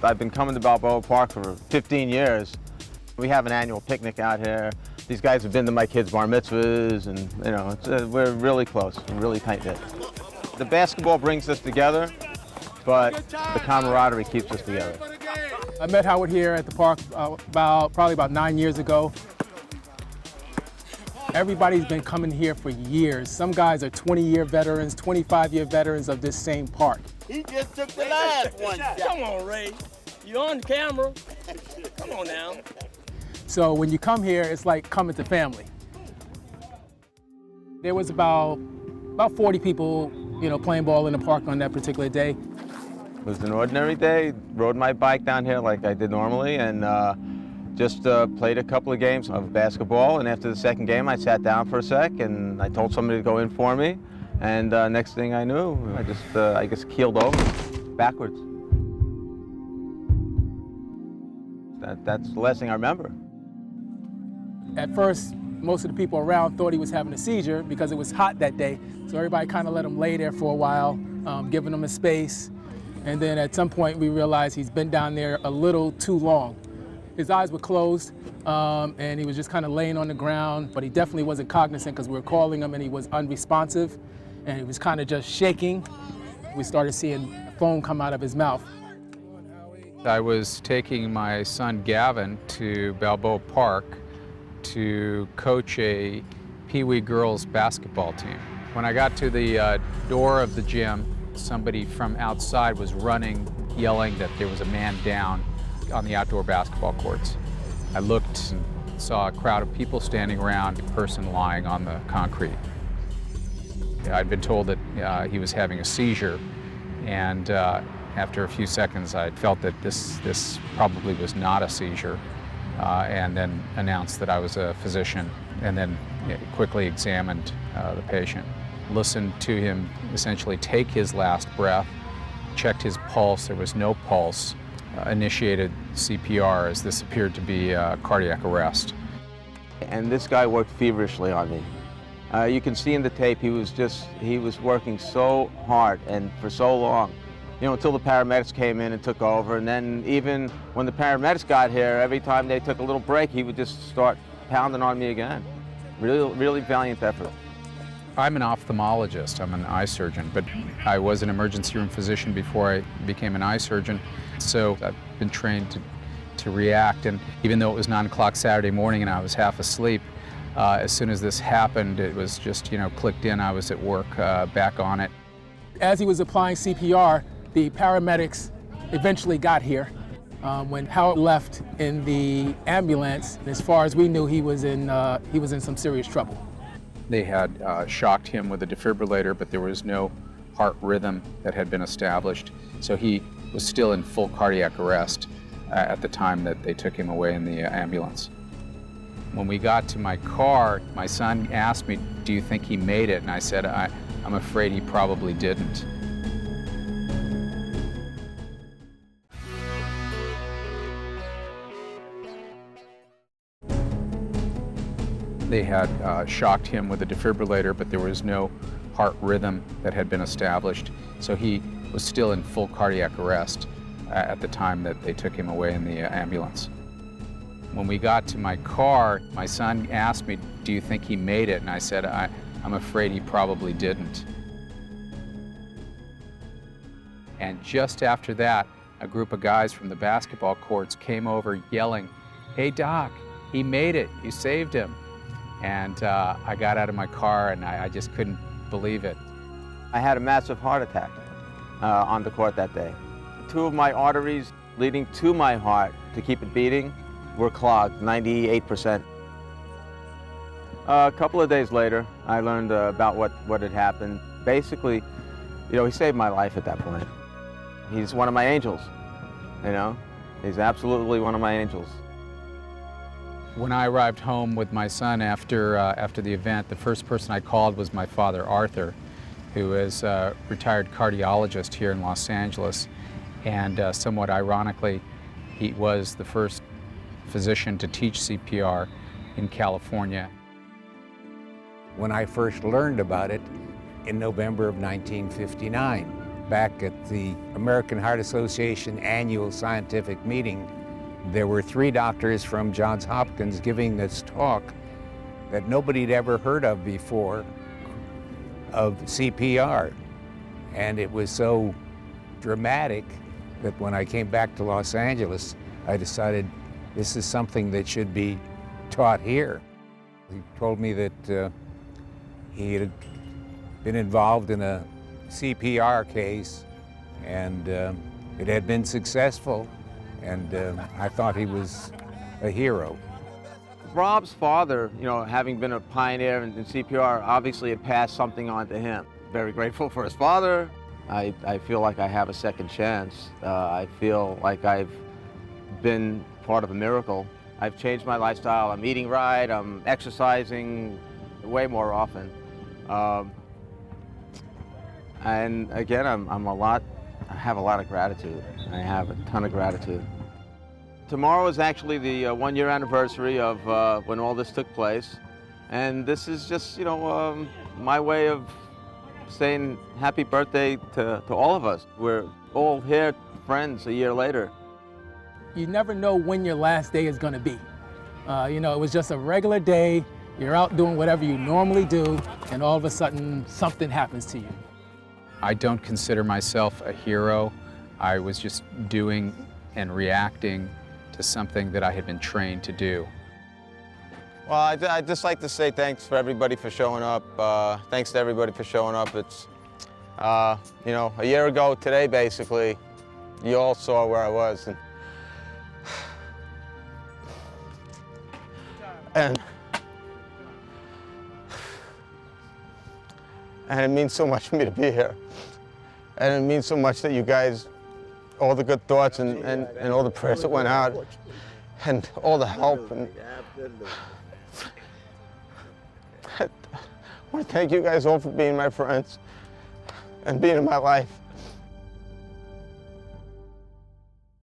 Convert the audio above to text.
I've been coming to Balboa Park for 15 years. We have an annual picnic out here. These guys have been to my kids' bar mitzvahs, and you know, we're really close, really tight-knit. The basketball brings us together, but the camaraderie keeps us together. I met Howard here at the park probably about 9 years ago. Everybody's been coming here for years. Some guys are 20-year veterans, 25-year veterans of this same park. He just took the last one. Come on, Ray. You're on camera. Come on now. So when you come here, it's like coming to family. There was about 40 people, you know, playing ball in the park on that particular day. It was an ordinary day. Rode my bike down here like I did normally, and just played a couple of games of basketball. And after the second game, I sat down for a sec, and I told somebody to go in for me. And next thing I knew, I just keeled over backwards. That's the last thing I remember. At first, most of the people around thought he was having a seizure because it was hot that day. So everybody kind of let him lay there for a while, giving him a space. And then at some point, we realized he's been down there a little too long. His eyes were closed, and he was just kind of laying on the ground, but he definitely wasn't cognizant because we were calling him and he was unresponsive, and he was kind of just shaking. We started seeing foam come out of his mouth. I was taking my son Gavin to Balboa Park to coach a Pee Wee girls basketball team. When I got to the door of the gym, somebody from outside was running, yelling that there was a man down on the outdoor basketball courts. I looked and saw a crowd of people standing around, a person lying on the concrete. I'd been told that he was having a seizure, and after a few seconds I felt that this probably was not a seizure, and then announced that I was a physician, and then quickly examined the patient. Listened to him essentially take his last breath, checked his pulse, there was no pulse, initiated CPR as this appeared to be cardiac arrest. And this guy worked feverishly on me. You can see in the tape he was working so hard and for so long, you know, until the paramedics came in and took over. And then even when the paramedics got here, every time they took a little break, he would just start pounding on me again. Really valiant effort. I'm an ophthalmologist, I'm an eye surgeon, but I was an emergency room physician before I became an eye surgeon. So I've been trained to react, and even though it was 9 o'clock Saturday morning and I was half asleep, as soon as this happened, it was just, you know, clicked in. I was at work, back on it. As he was applying CPR, the paramedics eventually got here. When Howard left in the ambulance, as far as we knew, he was in some serious trouble. They had shocked him with a defibrillator, but there was no heart rhythm that had been established. So he was still in full cardiac arrest at the time that they took him away in the ambulance. When we got to my car, my son asked me, "Do you think he made it?" And I said, I'm afraid he probably didn't. They had shocked him with a defibrillator, but there was no heart rhythm that had been established. So he was still in full cardiac arrest at the time that they took him away in the ambulance. When we got to my car, my son asked me, "Do you think he made it?" And I said, I'm afraid he probably didn't. And just after that, a group of guys from the basketball courts came over yelling, "Hey, Doc, he made it, you saved him." And I got out of my car and I just couldn't believe it. I had a massive heart attack on the court that day. 2 of my arteries leading to my heart to keep it beating were clogged, 98%. A couple of days later, I learned about what had happened. Basically, you know, he saved my life at that point. He's one of my angels, you know? He's absolutely one of my angels. When I arrived home with my son after the event, the first person I called was my father, Arthur, who is a retired cardiologist here in Los Angeles. And somewhat ironically, he was the first physician to teach CPR in California. When I first learned about it in November of 1959, back at the American Heart Association annual scientific meeting, there were 3 doctors from Johns Hopkins giving this talk that nobody had ever heard of before, of CPR. And it was so dramatic that when I came back to Los Angeles, I decided this is something that should be taught here. He told me that he had been involved in a CPR case, and it had been successful, and I thought he was a hero. Rob's father, you know, having been a pioneer in CPR, obviously had passed something on to him. Very grateful for his father. I feel like I have a second chance. I feel like I've been part of a miracle. I've changed my lifestyle. I'm eating right. I'm exercising way more often. And again, I have a lot of gratitude. I have a ton of gratitude. Tomorrow is actually the 1-year anniversary of when all this took place. And this is just, you know, my way of saying happy birthday to all of us. We're all here, friends, a year later. You never know when your last day is going to be. You know, it was just a regular day. You're out doing whatever you normally do, and all of a sudden, something happens to you. I don't consider myself a hero. I was just doing and reacting to something that I had been trained to do. Well, I'd just like to say thanks for everybody for showing up. Thanks to everybody for showing up. It's, you know, a year ago today, basically, you all saw where I was. And it means so much for me to be here. And it means so much that you guys, all the good thoughts and all the prayers that went out, and all the help. And I want to thank you guys all for being my friends and being in my life.